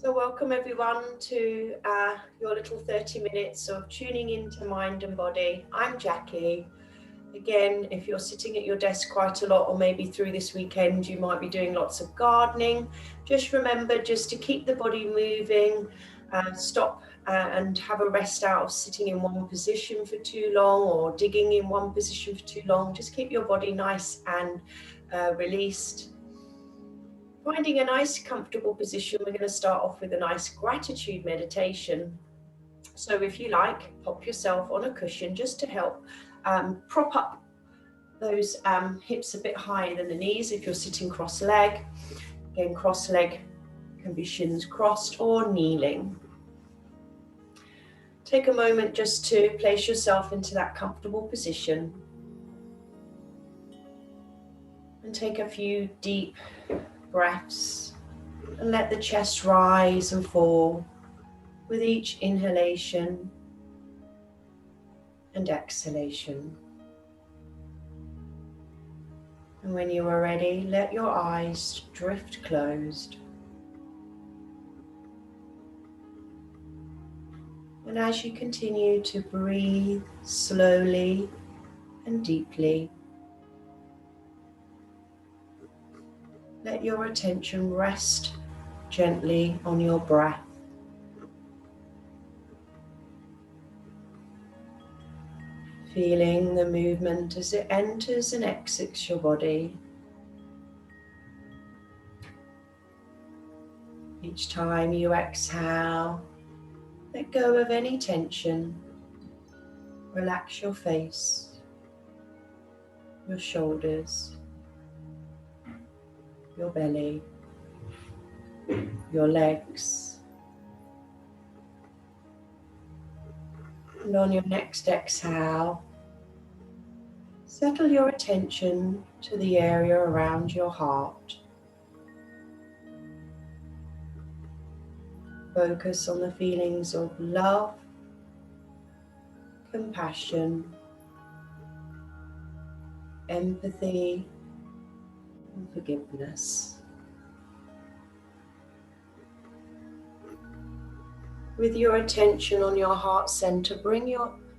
So welcome everyone to your little 30 minutes of tuning into mind and body. I'm Jackie. Again, if you're sitting at your desk quite a lot, or maybe through this weekend you might be doing lots of gardening, just remember just to keep the body moving, stop and have a rest out of sitting in one position for too long or digging in one position for too long. Just keep your body nice and released. Finding a nice comfortable position, we're going to start off with a nice gratitude meditation. So if you like, pop yourself on a cushion just to help prop up those hips a bit higher than the knees if you're sitting cross-leg. Again, cross-leg can be shins crossed or kneeling. Take a moment just to place yourself into that comfortable position. And take a few deep breaths and let the chest rise and fall with each inhalation and exhalation. And when you are ready, let your eyes drift closed. And as you continue to breathe slowly and deeply, let your attention rest gently on your breath. Feeling the movement as it enters and exits your body. Each time you exhale, let go of any tension. Relax your face, your shoulders, your belly, your legs. And on your next exhale, settle your attention to the area around your heart. Focus on the feelings of love, compassion, empathy, and forgiveness. With your attention on your heart center, bring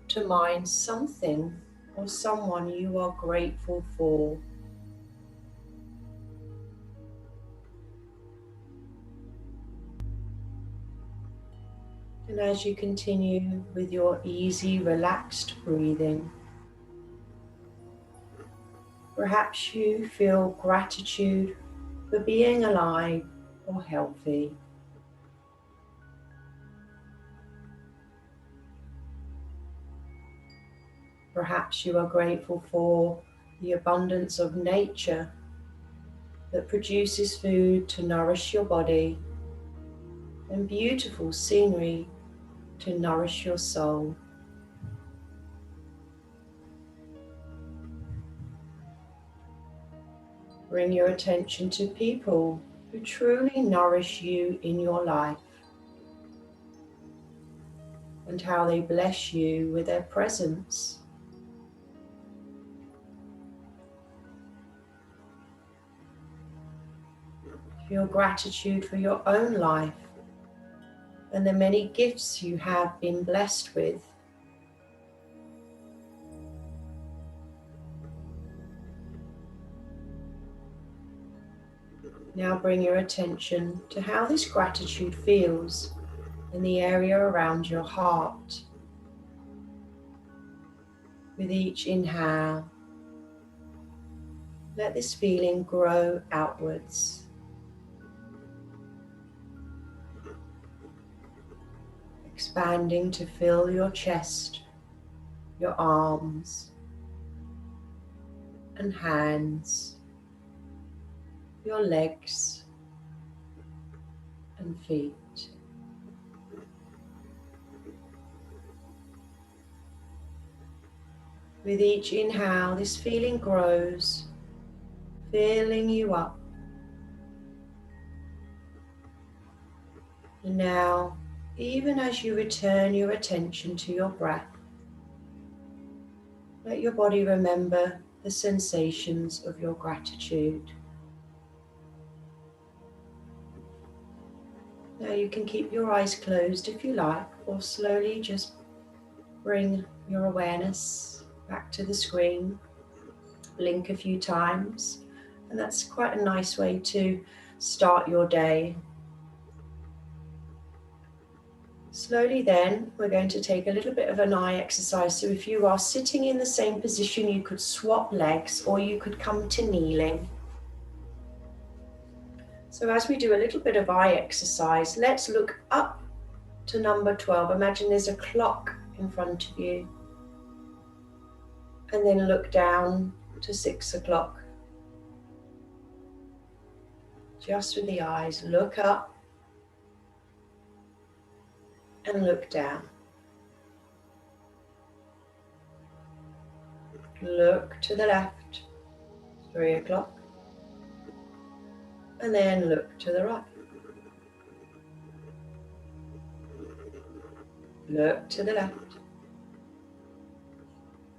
to mind something or someone you are grateful for. And as you continue with your easy, relaxed breathing, perhaps you feel gratitude for being alive or healthy. Perhaps you are grateful for the abundance of nature that produces food to nourish your body and beautiful scenery to nourish your soul. Bring your attention to people who truly nourish you in your life and how they bless you with their presence. Feel gratitude for your own life and the many gifts you have been blessed with. Now bring your attention to how this gratitude feels in the area around your heart. With each inhale, let this feeling grow outwards. Expanding to fill your chest, your arms and hands, your legs and feet. With each inhale, this feeling grows, filling you up. And now, even as you return your attention to your breath, let your body remember the sensations of your gratitude. Now you can keep your eyes closed if you like, or slowly just bring your awareness back to the screen, blink a few times, and that's quite a nice way to start your day. Slowly then, we're going to take a little bit of an eye exercise. So if you are sitting in the same position, you could swap legs or you could come to kneeling. So as we do a little bit of eye exercise, let's look up to number 12. Imagine there's a clock in front of you. And then look down to 6 o'clock. Just with the eyes, look up and look down. Look to the left, 3 o'clock. And then look to the right. Look to the left.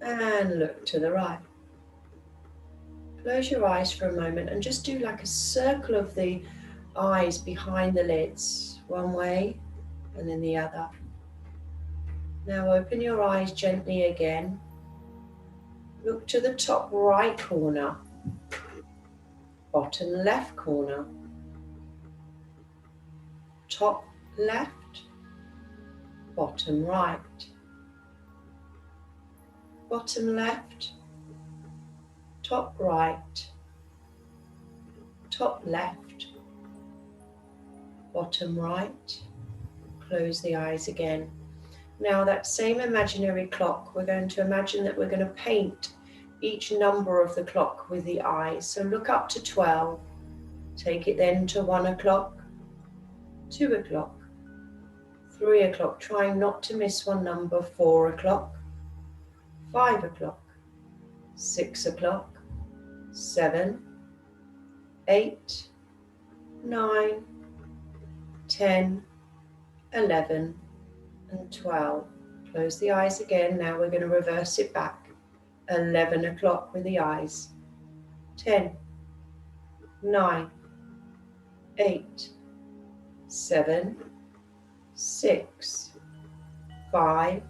And look to the right. Close your eyes for a moment and just do like a circle of the eyes behind the lids, one way and then the other. Now open your eyes gently again. Look to the top right corner, bottom left corner, top left, bottom right, bottom left, top right, top left, bottom right. Close the eyes again. Now that same imaginary clock, we're going to imagine that we're going to paint each number of the clock with the eyes. So look up to 12. Take it then to 1 o'clock, 2 o'clock, 3 o'clock, trying not to miss one number, 4 o'clock, 5 o'clock, 6 o'clock, 7, 8, 9, 10, 11, and 12. Close the eyes again. Now we're going to reverse it back. 11 o'clock with the eyes. 10, 9, 8, 7, 6, 5,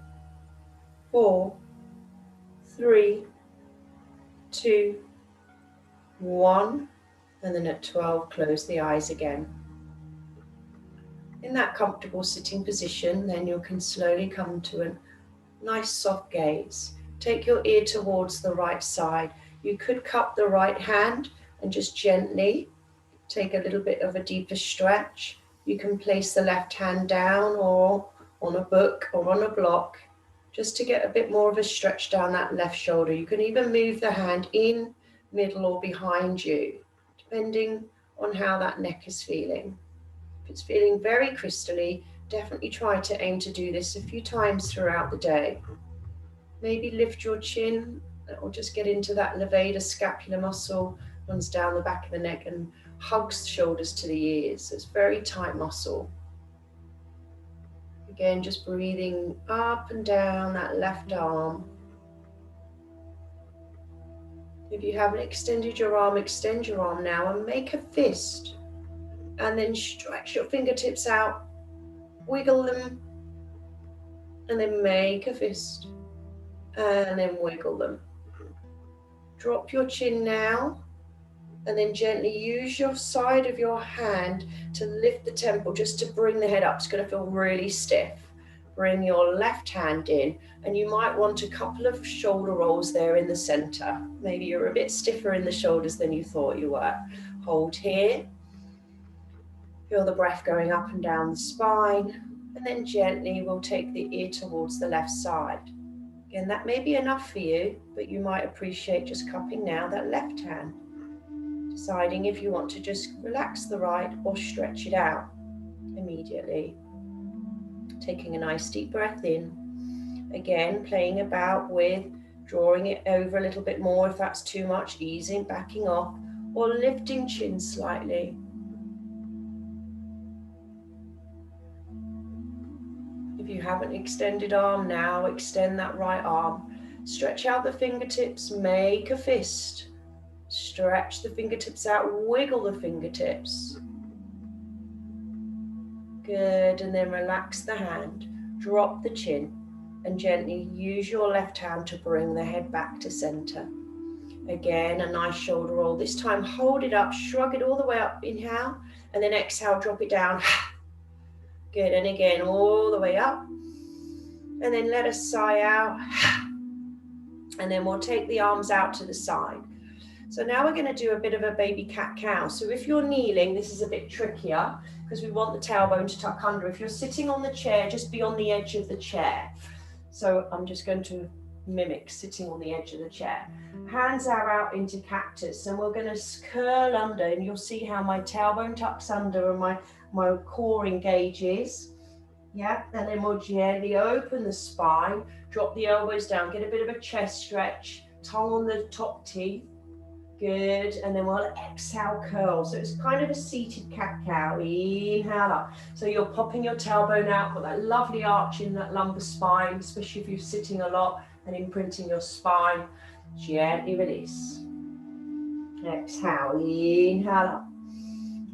4, 3, 2, 1. And then at 12, close the eyes again. In that comfortable sitting position, then you can slowly come to a nice soft gaze. Take your ear towards the right side. You could cup the right hand and just gently take a little bit of a deeper stretch. You can place the left hand down or on a book or on a block just to get a bit more of a stretch down that left shoulder. You can even move the hand in, middle or behind you, depending on how that neck is feeling. If it's feeling very crystally, definitely try to aim to do this a few times throughout the day. Maybe lift your chin or just get into that levator scapular muscle, runs down the back of the neck and hugs the shoulders to the ears. It's a very tight muscle. Again, just breathing up and down that left arm. If you haven't extended your arm, extend your arm now and make a fist. And then stretch your fingertips out, wiggle them, and then make a fist. And then wiggle them. Drop your chin now, and then gently use your side of your hand to lift the temple, just to bring the head up. It's going to feel really stiff. Bring your left hand in, and you might want a couple of shoulder rolls there in the center. Maybe you're a bit stiffer in the shoulders than you thought you were. Hold here. Feel the breath going up and down the spine, and then gently we'll take the ear towards the left side. Again, that may be enough for you, but you might appreciate just cupping now that left hand, deciding if you want to just relax the right or stretch it out immediately. Taking a nice deep breath in. Again, playing about with drawing it over a little bit more if that's too much, easing, backing off, or lifting chin slightly. If you haven't extended arm now, extend that right arm. Stretch out the fingertips, make a fist. Stretch the fingertips out, wiggle the fingertips. Good, and then relax the hand, drop the chin, and gently use your left hand to bring the head back to center. Again, a nice shoulder roll. This time, hold it up, shrug it all the way up, inhale, and then exhale, drop it down. Good, and again, all the way up. And then let us sigh out. And then we'll take the arms out to the side. So now we're going to do a bit of a baby cat-cow. So if you're kneeling, this is a bit trickier because we want the tailbone to tuck under. If you're sitting on the chair, just be on the edge of the chair. So I'm just going to mimic sitting on the edge of the chair. Hands are out into cactus, and we're going to curl under, and you'll see how my tailbone tucks under and my core engages. Yeah, and then we'll gently open the spine, drop the elbows down, get a bit of a chest stretch, tongue on the top teeth. Good, and then we'll exhale, curl. So it's kind of a seated cat-cow. Inhale up. So you're popping your tailbone out, got that lovely arch in that lumbar spine, especially if you're sitting a lot and imprinting your spine. Gently release. Exhale, inhale up.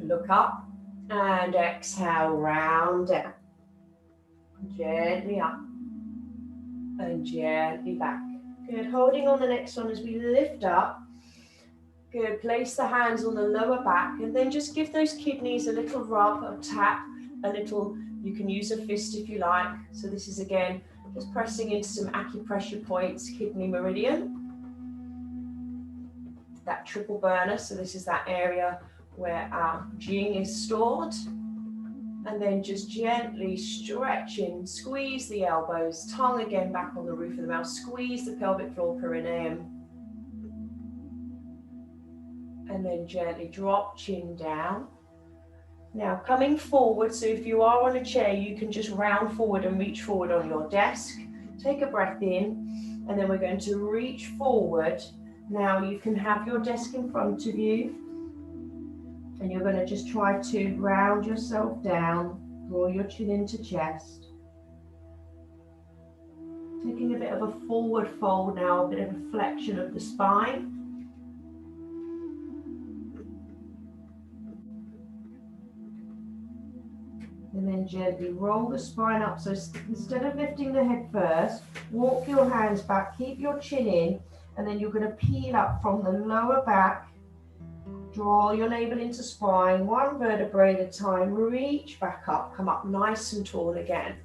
Look up and exhale, round down. Gently up and gently back. Good, holding on the next one as we lift up. Good, place the hands on the lower back and then just give those kidneys a little rub, a tap, a little, you can use a fist if you like. So this is again, just pressing into some acupressure points, kidney meridian. That triple burner, so this is that area where our Jing is stored. And then just gently stretching, squeeze the elbows, tongue again back on the roof of the mouth, squeeze the pelvic floor perineum. And then gently drop chin down. Now coming forward, so if you are on a chair, you can just round forward and reach forward on your desk. Take a breath in, and then we're going to reach forward. Now you can have your desk in front of you, and you're going to just try to round yourself down, draw your chin into chest. Taking a bit of a forward fold now, a bit of a flexion of the spine. And then gently roll the spine up. So instead of lifting the head first, walk your hands back, keep your chin in, and then you're going to peel up from the lower back. Draw your navel into spine, one vertebrae at a time, reach back up, come up nice and tall again.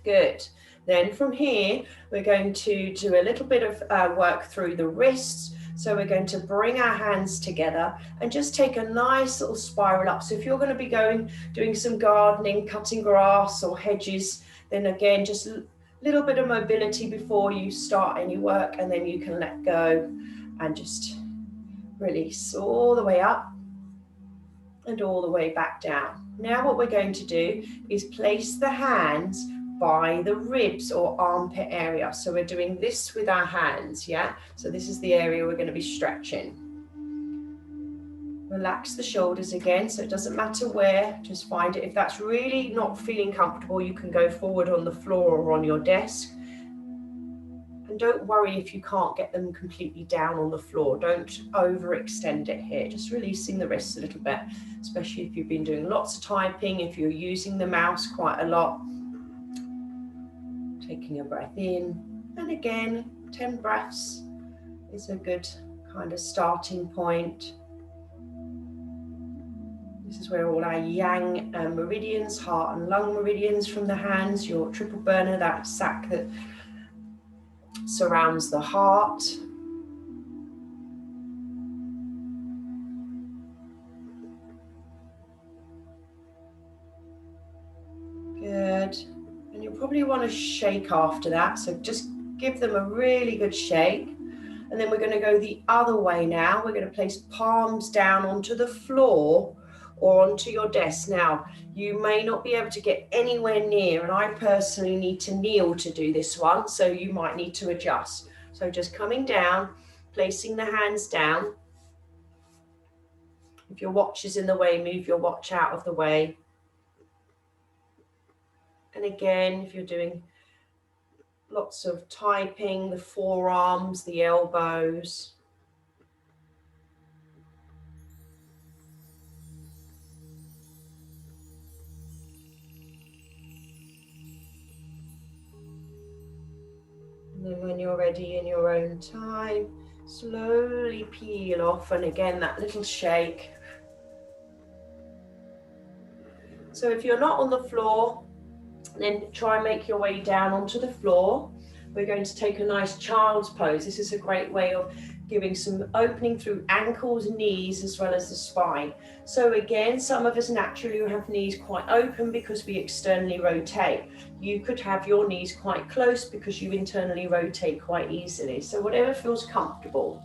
Good. Then from here, we're going to do a little bit of work through the wrists. So we're going to bring our hands together and just take a nice little spiral up. So if you're going to be doing some gardening, cutting grass or hedges, then again, just a little bit of mobility before you start any work, and then you can let go and just release all the way up and all the way back down. Now what we're going to do is place the hands by the ribs or armpit area. So we're doing this with our hands, yeah? So this is the area we're going to be stretching. Relax the shoulders again, so it doesn't matter where, just find it. If that's really not feeling comfortable, you can go forward on the floor or on your desk. And don't worry if you can't get them completely down on the floor. Don't overextend it here. Just releasing the wrists a little bit, especially if you've been doing lots of typing, if you're using the mouse quite a lot. Taking a breath in, and again, 10 breaths is a good kind of starting point. This is where all our yang meridians, heart and lung meridians from the hands, your triple burner, that sac that surrounds the heart. Good. And you'll probably want to shake after that. So just give them a really good shake. And then we're going to go the other way now. We're going to place palms down onto the floor or onto your desk. Now, you may not be able to get anywhere near, and I personally need to kneel to do this one, so you might need to adjust. So just coming down, placing the hands down. If your watch is in the way, move your watch out of the way. And again, if you're doing lots of typing, the forearms, the elbows. when you're ready in your own time, slowly peel off, and again that little shake. So if you're not on the floor, then try and make your way down onto the floor. We're going to take a nice child's pose. This is a great way of giving some opening through ankles, knees, as well as the spine. So again, some of us naturally have knees quite open because we externally rotate. You could have your knees quite close because you internally rotate quite easily. So whatever feels comfortable.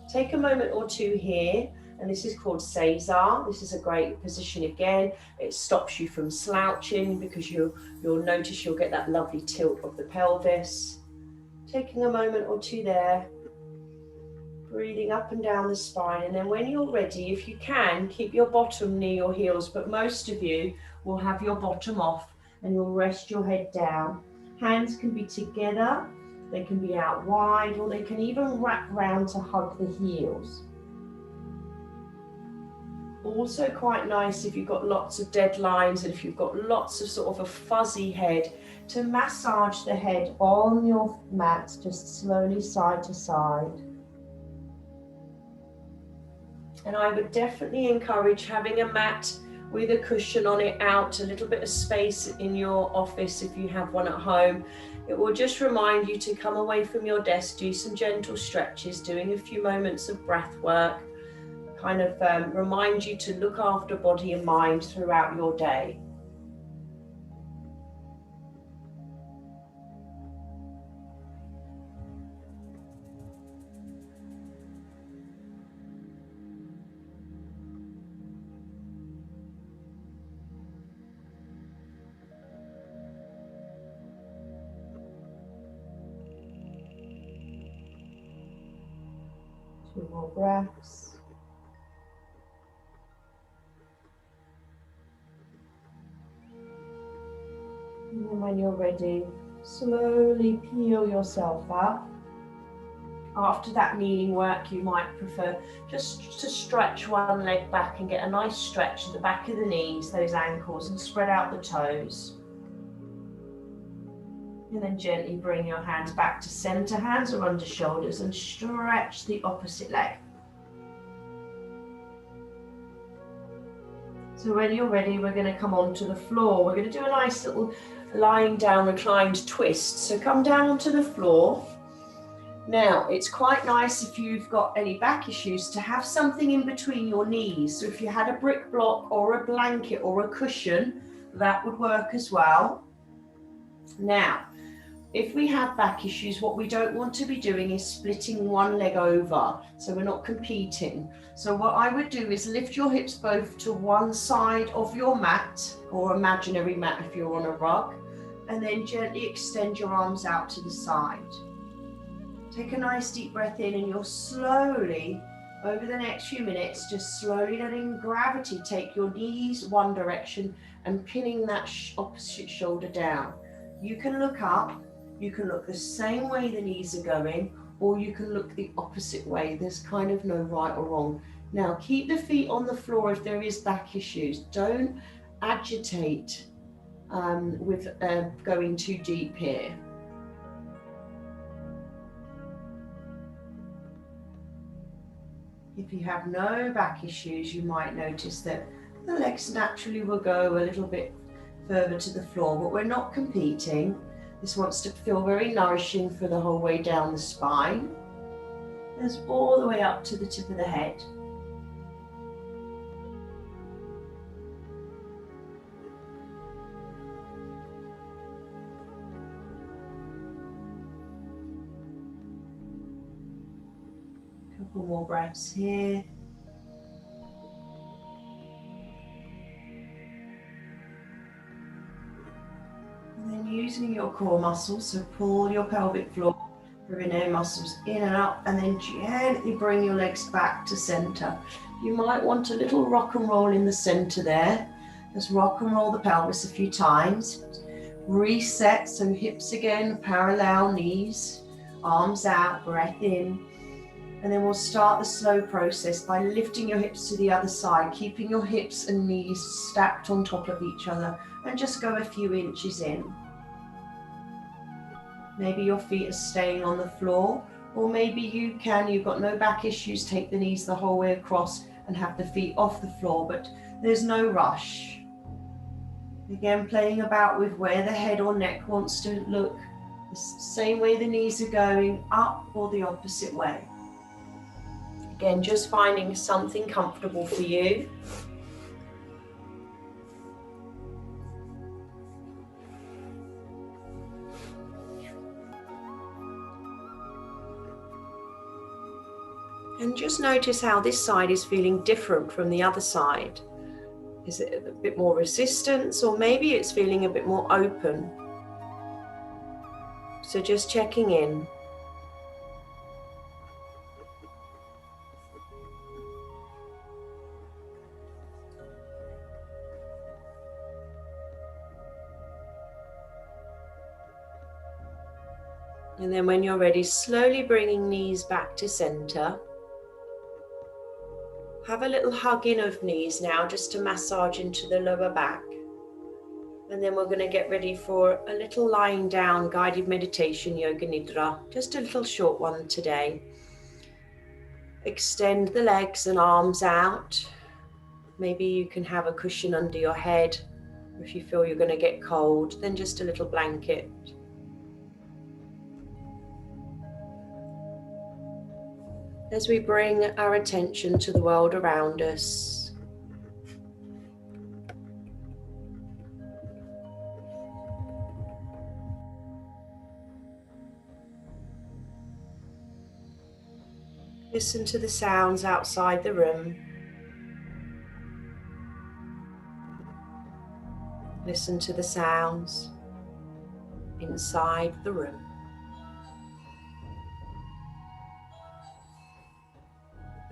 Take a moment or two here, and this is called Cesar. This is a great position again. It stops you from slouching because you'll notice you'll get that lovely tilt of the pelvis. Taking a moment or two there, breathing up and down the spine, and then when you're ready, if you can, keep your bottom near your heels, but most of you will have your bottom off and you'll rest your head down. Hands can be together, they can be out wide, or they can even wrap round to hug the heels. Also quite nice if you've got lots of dead lines and if you've got lots of sort of a fuzzy head, to massage the head on your mat, just slowly side to side. And I would definitely encourage having a mat with a cushion on it out, a little bit of space in your office if you have one at home. It will just remind you to come away from your desk, do some gentle stretches, doing a few moments of breath work, kind of remind you to look after body and mind throughout your day. Two more breaths. And then when you're ready, slowly peel yourself up. After that kneeling work, you might prefer just to stretch one leg back and get a nice stretch at the back of the knees, those ankles, and spread out the toes. And then gently bring your hands back to center, hands are under shoulders, and stretch the opposite leg. So when you're ready, we're going to come onto the floor. We're going to do a nice little lying down reclined twist. So come down onto the floor. Now, it's quite nice if you've got any back issues to have something in between your knees. So if you had a brick block or a blanket or a cushion, that would work as well. Now, if we have back issues, what we don't want to be doing is splitting one leg over, so we're not competing. So what I would do is lift your hips both to one side of your mat, or imaginary mat if you're on a rug, and then gently extend your arms out to the side. Take a nice deep breath in, and you're slowly, over the next few minutes, just slowly letting gravity take your knees one direction and pinning that opposite shoulder down. You can look up. You can look the same way the knees are going, or you can look the opposite way. There's kind of no right or wrong. Now, keep the feet on the floor if there is back issues. Don't agitate with going too deep here. If you have no back issues, you might notice that the legs naturally will go a little bit further to the floor, but we're not competing. This wants to feel very nourishing for the whole way down the spine. There's all the way up to the tip of the head. Couple more breaths here. And then using your core muscles, so pull your pelvic floor, bring your muscles in and up, and then gently bring your legs back to center. You might want a little rock and roll in the center there. Just rock and roll the pelvis a few times. Reset, so hips again, parallel, knees, arms out, breath in. And then we'll start the slow process by lifting your hips to the other side, keeping your hips and knees stacked on top of each other, and just go a few inches in. Maybe your feet are staying on the floor, or maybe you've got no back issues, take the knees the whole way across and have the feet off the floor, but there's no rush. Again, playing about with where the head or neck wants to look, the same way the knees are going, up or the opposite way. Again, just finding something comfortable for you. And just notice how this side is feeling different from the other side. Is it a bit more resistance, or maybe it's feeling a bit more open? So just checking in. And then when you're ready, slowly bringing knees back to center. Have a little hug in of knees now, just to massage into the lower back. And then we're going to get ready for a little lying down guided meditation, Yoga Nidra. Just a little short one today. Extend the legs and arms out. Maybe you can have a cushion under your head. If you feel you're going to get cold, then just a little blanket. As we bring our attention to the world around us, listen to the sounds outside the room. Listen to the sounds inside the room.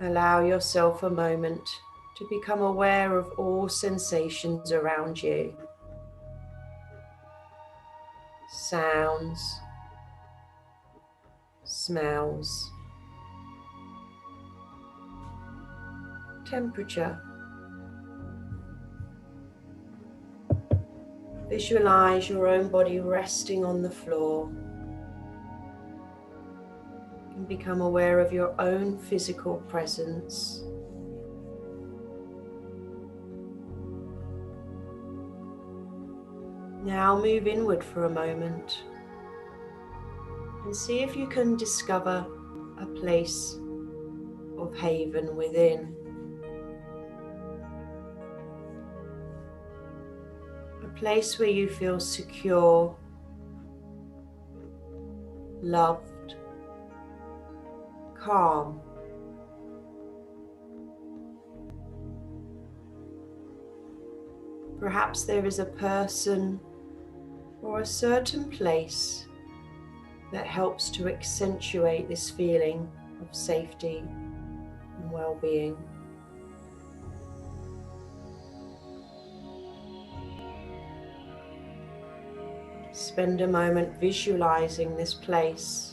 Allow yourself a moment to become aware of all sensations around you. Sounds, smells, temperature. Visualize your own body resting on the floor. And become aware of your own physical presence. Now move inward for a moment and see if you can discover a place of haven within. A place where you feel secure, loved, calm. Perhaps there is a person or a certain place that helps to accentuate this feeling of safety and well-being. Spend a moment visualizing this place.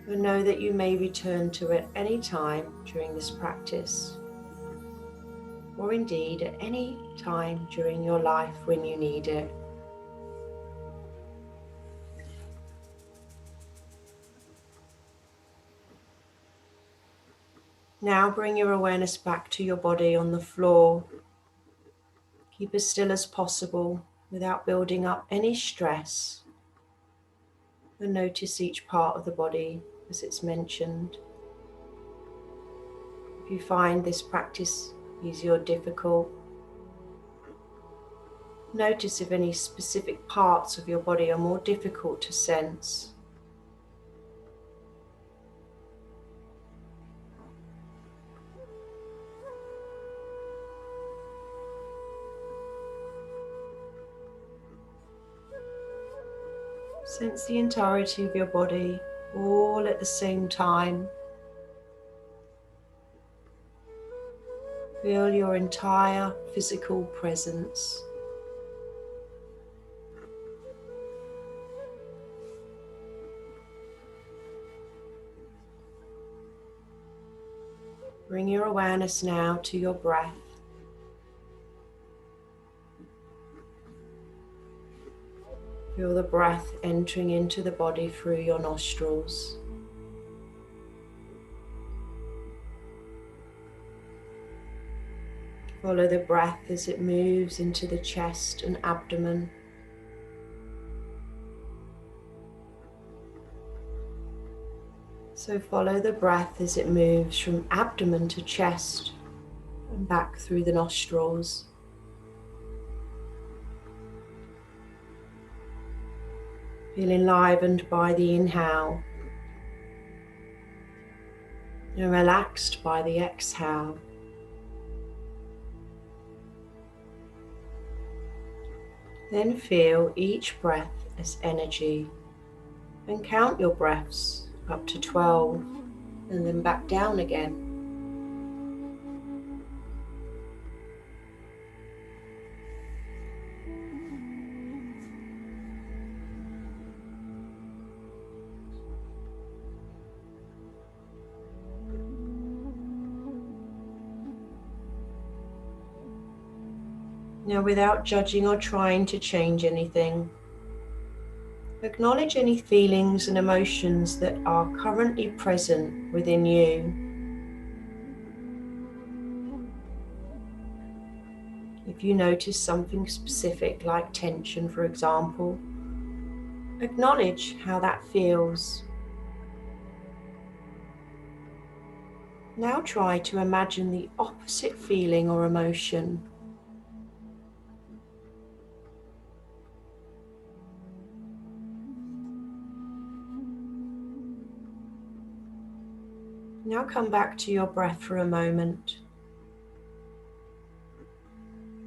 And know that you may return to it any time during this practice, or indeed at any time during your life when you need it. Now bring your awareness back to your body on the floor. Keep as still as possible without building up any stress. And notice each part of the body as it's mentioned. If you find this practice easy or difficult, notice if any specific parts of your body are more difficult to sense. Sense the entirety of your body all at the same time. Feel your entire physical presence. Bring your awareness now to your breath. Feel the breath entering into the body through your nostrils. Follow the breath as it moves into the chest and abdomen. So follow the breath as it moves from abdomen to chest and back through the nostrils. Feel enlivened by the inhale and relaxed by the exhale. Then feel each breath as energy and count your breaths up to 12 and then back down again. Now, without judging or trying to change anything, acknowledge any feelings and emotions that are currently present within you. If you notice something specific like tension, for example, acknowledge how that feels. Now try to imagine the opposite feeling or emotion. Now come back to your breath for a moment.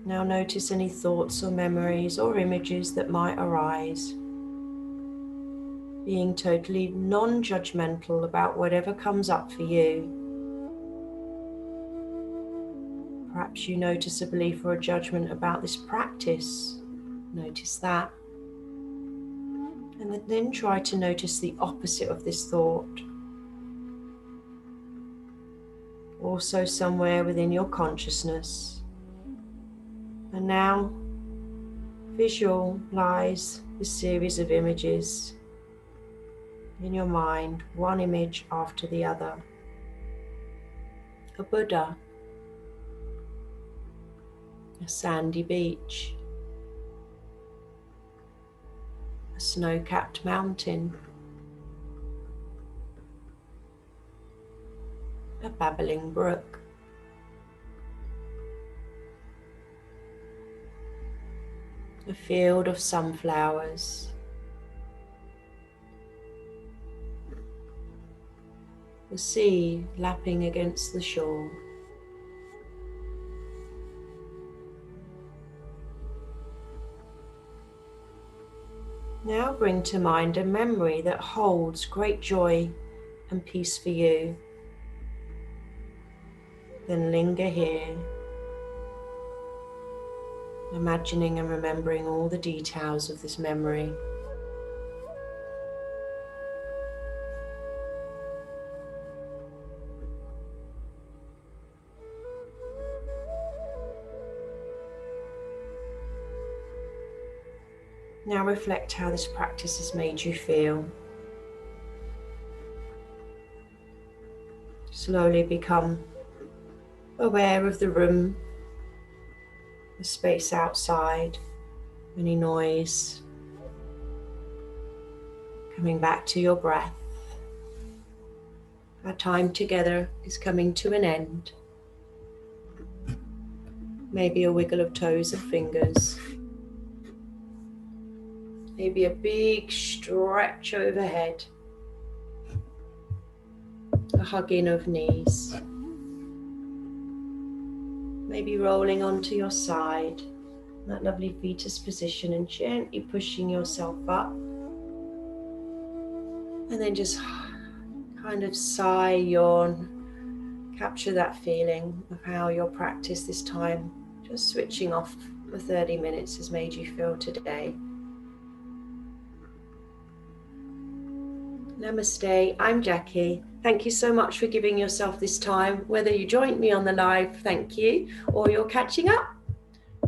Now notice any thoughts or memories or images that might arise. Being totally non-judgmental about whatever comes up for you. Perhaps you notice a belief or a judgment about this practice. Notice that. And then try to notice the opposite of this thought. Also somewhere within your consciousness. And now visualize this series of images in your mind, one image after the other. A Buddha, a sandy beach, a snow-capped mountain, a babbling brook, a field of sunflowers, the sea lapping against the shore. Now bring to mind a memory that holds great joy and peace for you. Then linger here, imagining and remembering all the details of this memory. Now reflect how this practice has made you feel. Slowly become aware of the room, the space outside, any noise. Coming back to your breath. Our time together is coming to an end. Maybe a wiggle of toes and fingers. Maybe a big stretch overhead. A hugging of knees. Maybe rolling onto your side, that lovely fetus position, and gently pushing yourself up. And then just kind of sigh, yawn, capture that feeling of how your practice this time, just switching off for 30 minutes, has made you feel today. Namaste, I'm Jackie. Thank you so much for giving yourself this time. Whether you joined me on the live, thank you, or you're catching up,